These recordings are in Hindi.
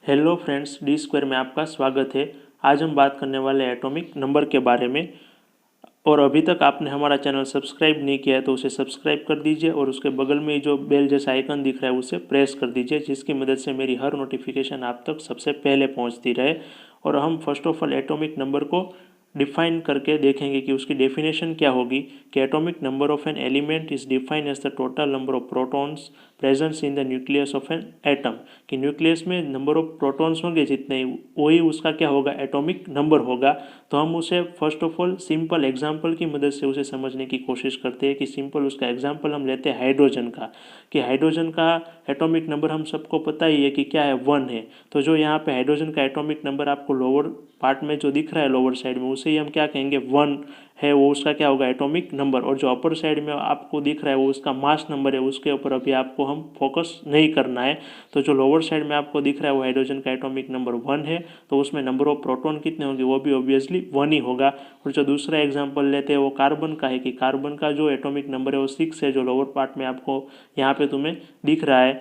हेलो फ्रेंड्स, डी स्क्वायर में आपका स्वागत है। आज हम बात करने वाले एटॉमिक नंबर के बारे में। और अभी तक आपने हमारा चैनल सब्सक्राइब नहीं किया है तो उसे सब्सक्राइब कर दीजिए और उसके बगल में जो बेल जैसा आइकन दिख रहा है उसे प्रेस कर दीजिए, जिसकी मदद से मेरी हर नोटिफिकेशन आप तक सबसे पहले पहुंचती रहे। और हम first of all atomic number को डिफाइन करके देखेंगे कि उसकी डेफिनेशन क्या होगी। कि atomic number of an element is defined as the total number of protons presence in the nucleus of an atom. कि न्यूक्लियस में नंबर ऑफ प्रोटॉन्स होंगे जितने, वही उसका क्या होगा, एटॉमिक नंबर होगा। तो हम उसे first of all simple example की मदद से उसे समझने की कोशिश करते हैं। कि सिंपल उसका एग्जांपल हम लेते हैं हाइड्रोजन का। कि हाइड्रोजन का एटॉमिक नंबर हम सबको पता ही है कि क्या है, 1 है। तो जो यहाँ पे हाइड्रोजन का एटॉमिक नंबर आपको लोअर पार्ट में जो दिख रहा है, लोअर साइड में, उसे ही हम क्या कहेंगे, 1 है। वो उसका क्या होगा, एटॉमिक नंबर। और जो अपर साइड में आपको दिख रहा है वो उसका मास नंबर है, उसके ऊपर अभी आपको हम फोकस नहीं करना है। तो जो लोअर साइड में आपको दिख रहा है वो हाइड्रोजन का एटॉमिक नंबर 1 है। तो उसमें नंबर ऑफ प्रोटॉन कितने होंगे, वो भी ऑब्वियसली 1 ही होगा। और जो दूसरा एग्जांपल लेते हैं वो कार्बन का है। कि कार्बन का जो एटॉमिक नंबर है वो 6 है, जो लोअर पार्ट में आपको यहाँ पे तुम्हें दिख रहा है।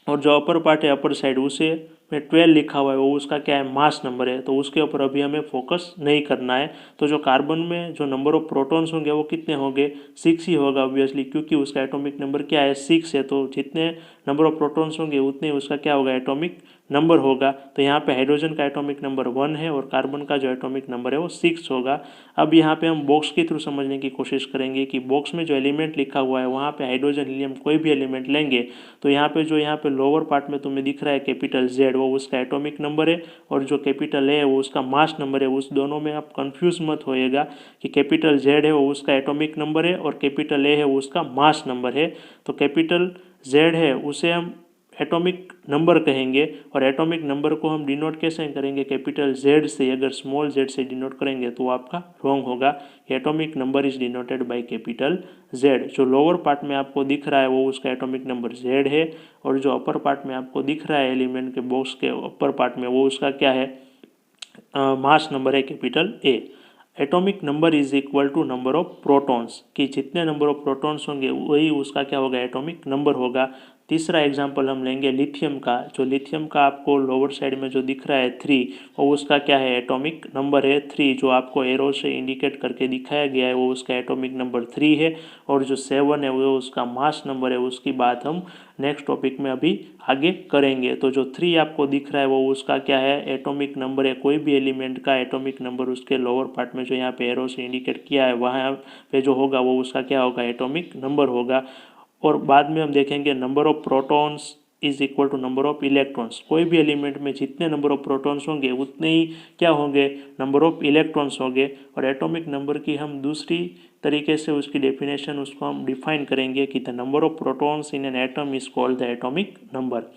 और जो अपर पार्ट है, अपर साइड, उसे में 12 लिखा हुआ है, वो उसका क्या है, मास नंबर है। तो उसके ऊपर अभी हमें फोकस नहीं करना है। तो जो कार्बन में जो नंबर ऑफ प्रोटॉन्स होंगे वो कितने होंगे, 6 ही होगा ऑब्वियसली, क्योंकि उसका एटॉमिक नंबर क्या है, 6 है। तो जितने नंबर ऑफ प्रोटॉन्स होंगे उतने उसका क्या होगा, एटॉमिक नंबर होगा। तो यहाँ पे हाइड्रोजन का एटॉमिक नंबर 1 है और कार्बन का जो एटॉमिक नंबर है वो 6 होगा। अब यहाँ पे हम बॉक्स के थ्रू समझने की कोशिश करेंगे। कि बॉक्स में जो एलिमेंट लिखा हुआ है वहाँ पे हाइड्रोजन, हीलियम, कोई भी एलिमेंट लेंगे तो यहाँ पे लोअर पार्ट में तुम्हें दिख रहा है कैपिटल Z, वो उसका एटॉमिक नंबर है। और जो कैपिटल A है वो उसका मास नंबर है। उस दोनों में आप कंफ्यूज मत होइएगा कि कैपिटल Z है वो उसका एटॉमिक नंबर है और कैपिटल A है वो उसका मास नंबर है। तो कैपिटल Z है उसे हम एटॉमिक नंबर कहेंगे। और एटॉमिक नंबर को हम डिनोट कैसे करेंगे, कैपिटल Z से। अगर स्मॉल z से डिनोट करेंगे तो आपका रॉन्ग होगा। Atomic number is denoted by capital Z। जो लोअर पार्ट में आपको दिख रहा है वो उसका एटॉमिक नंबर Z है। और जो अपर पार्ट में आपको दिख रहा है एलिमेंट के बॉक्स के अपर पार्ट में, वो उसका क्या है, मास नंबर है, capital A। Atomic number is equal to number of protons. कि जितने नंबर ऑफ प्रोटॉन्स होंगे वही उसका क्या होगा, एटॉमिक नंबर होगा। तीसरा एग्जांपल हम लेंगे लिथियम का। जो लिथियम का आपको लोअर साइड में जो दिख रहा है 3, और उसका क्या है, एटॉमिक नंबर है 3। जो आपको एरो से इंडिकेट करके दिखाया गया है वो उसका एटॉमिक नंबर 3 है। और जो 7 है वो उसका मास नंबर है। उसकी बात हम नेक्स्ट टॉपिक में अभी आगे करेंगे। तो जो 3 आपको दिख रहा है वो उसका क्या है, एटॉमिक नंबर है। कोई भी एलिमेंट का एटॉमिक नंबर उसके लोअर पार्ट में जो यहाँ पे एरो से इंडिकेट किया है वहाँ पे जो होगा वो उसका क्या होगा, एटॉमिक नंबर होगा। और बाद में हम देखेंगे number of protons is equal to number of electrons. कोई भी एलिमेंट में जितने नंबर ऑफ प्रोटॉन्स होंगे उतने ही क्या होंगे, नंबर ऑफ इलेक्ट्रॉन्स होंगे। और एटॉमिक नंबर की हम दूसरी तरीके से उसकी डेफिनेशन उसको हम डिफाइन करेंगे कि the number of protons in an atom is called the atomic number.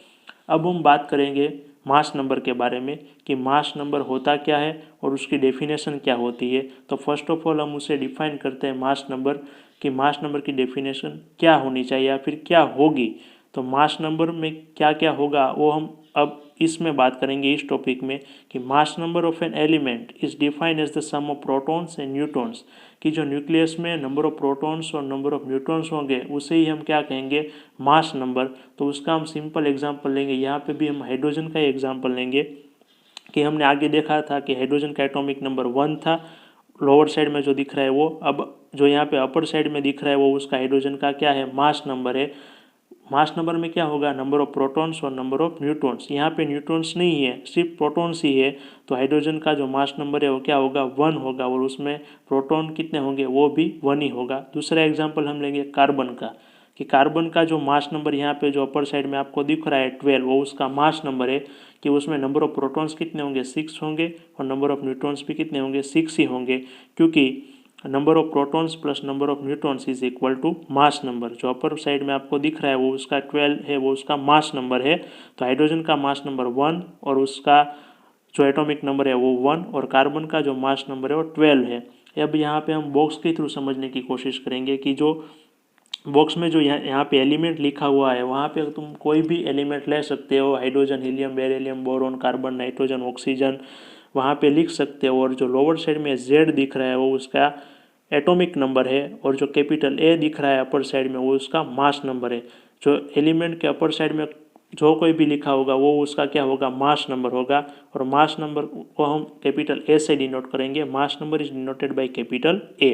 अब हम बात करेंगे मास नंबर के बारे में। कि मास नंबर होता क्या है और उसकी डेफिनेशन क्या होती है। तो फर्स्ट ऑफ ऑल हम उसे डिफाइन करते हैं मास नंबर। कि मास नंबर की डेफिनेशन क्या होनी चाहिए या फिर क्या होगी। तो मास नंबर में क्या क्या होगा वो हम अब इसमें बात करेंगे, इस टॉपिक में। कि mass number of an element is defined as the sum of protons and neutrons. कि जो न्यूक्लियस में नंबर ऑफ प्रोटॉन्स और नंबर ऑफ न्यूट्रॉन्स होंगे उसे ही हम क्या कहेंगे, मास नंबर। तो उसका हम सिंपल एग्जांपल लेंगे। यहाँ पे भी हम हाइड्रोजन का ही एग्जांपल लेंगे। कि हमने आगे देखा था कि हाइड्रोजन का एटॉमिक नंबर 1 था, लोअर साइड में जो दिख रहा है वो। अब जो यहाँ पे अपर साइड में दिख रहा है वो उसका हाइड्रोजन का क्या है, मास नंबर है। मास नंबर में क्या होगा, नंबर ऑफ प्रोटॉन्स और नंबर ऑफ न्यूट्रॉन्स। यहाँ पे न्यूट्रॉन्स नहीं है, सिर्फ प्रोटॉन्स ही है। तो हाइड्रोजन का जो मास नंबर है वो क्या होगा, 1 होगा। और उसमें प्रोटॉन कितने होंगे, वो भी 1 ही होगा। दूसरा एग्जाम्पल हम लेंगे कार्बन का। कि कार्बन का जो मास नंबर यहाँ पे जो अपर साइड में आपको दिख रहा है 12, वो उसका मास नंबर है। कि उसमें नंबर ऑफ प्रोटॉन्स कितने होंगे, 6 होंगे। और नंबर ऑफ न्यूट्रॉन्स भी कितने होंगे, 6 ही होंगे। क्योंकि number of protons plus number of neutrons is equal to mass number. जो अपर साइड में आपको दिख रहा है वो उसका 12 है, वो उसका मास नंबर है। तो हाइड्रोजन का मास नंबर 1 और उसका जो एटॉमिक नंबर है वो 1, और कार्बन का जो मास नंबर है वो 12 है। अब यहाँ पे हम बॉक्स के थ्रू समझने की कोशिश करेंगे। कि जो बॉक्स में जो यहाँ पे एलिमेंट लिखा हुआ है वहाँ पे तुम कोई भी एलिमेंट ले सकते हो, hydrogen, helium, beryllium, boron, carbon, nitrogen, oxygen, वहाँ पे लिख सकते हो। और जो लोअर साइड में Z दिख रहा है वो उसका एटॉमिक नंबर है। और जो कैपिटल A दिख रहा है अपर साइड में वो उसका मास नंबर है। जो एलिमेंट के अपर साइड में जो कोई भी लिखा होगा वो उसका क्या होगा, मास नंबर होगा। और मास नंबर को हम कैपिटल ए से डिनोट करेंगे। Mass number is denoted by capital A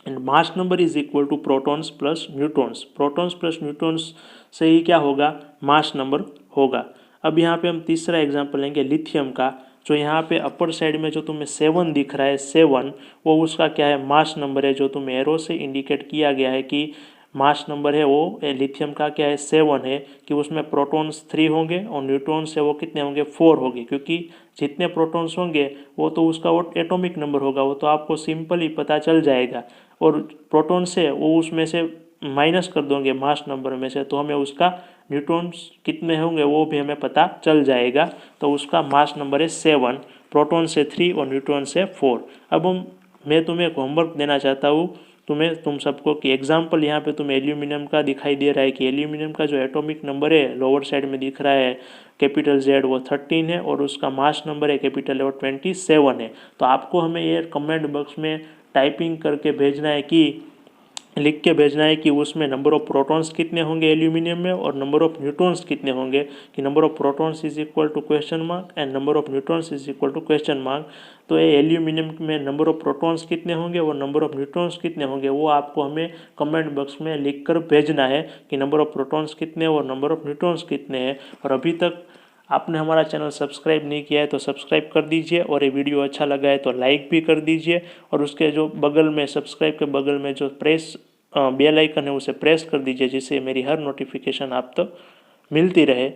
and mass number is equal to protons plus neutrons. Protons plus neutrons से ही क्या होगा, मास नंबर होगा। अब यहाँ पे हम तीसरा एग्जांपल लेंगे लिथियम का। जो यहाँ पे अपर साइड में जो तुम्हें 7 दिख रहा है, 7 वो उसका क्या है, मास नंबर है, जो तुम्हें एरो से इंडिकेट किया गया है कि मास नंबर है वो लिथियम का क्या है, 7 है, कि उसमें प्रोटॉन्स 3 होंगे और न्यूट्रॉन्स है वो कितने होंगे, 4 होंगे। क्योंकि जितने प्रोटॉन्स होंगे वो तो उसका वो एटॉमिक नंबर होगा, वो तो आपको सिंपल ही पता चल जाएगा। और प्रोटॉन से वो उसमें से माइनस कर दोगे मास नंबर में से, तो हमें उसका न्यूट्रॉन्स कितने होंगे वो भी हमें पता चल जाएगा। तो उसका मास नंबर है 7, प्रोटॉन से 3 और न्यूट्रॉन से 4। अब मैं तुम्हें एक होमवर्क देना चाहता हूँ तुम सबको, कि एग्जाम्पल यहाँ पे तुम्हें एल्यूमिनियम का दिखाई दे रहा है कि एल्यूमिनियम का जो एटॉमिक नंबर है लोअर साइड में दिख रहा है कैपिटल Z, वो 13 है और उसका मास नंबर है कैपिटल वो 27 है। तो आपको हमें ये कमेंट बॉक्स में टाइपिंग करके भेजना है, कि लिख के भेजना है कि उसमें नंबर ऑफ प्रोटॉन्स कितने होंगे एल्यूमिनियम में और नंबर ऑफ न्यूट्रॉन्स कितने होंगे, कि number of protons is equal to question mark and number of neutrons is equal to question mark. तो ये एल्यूमिनियम में नंबर ऑफ प्रोटॉन्स कितने होंगे और नंबर ऑफ न्यूट्रॉन्स कितने होंगे वो आपको हमें कमेंट बॉक्स में लिख कर भेजना है, कि नंबर ऑफ प्रोटॉन्स कितने और नंबर ऑफ न्यूट्रॉन्स कितने हैं। और अभी तक आपने हमारा चैनल सब्सक्राइब नहीं किया है तो सब्सक्राइब कर दीजिए, और ये वीडियो अच्छा लगा है तो लाइक भी कर दीजिए। और उसके जो बगल में सब्सक्राइब के बगल में जो बेल आइकन है उसे प्रेस कर दीजिए, जिससे मेरी हर नोटिफिकेशन आप तक मिलती रहे।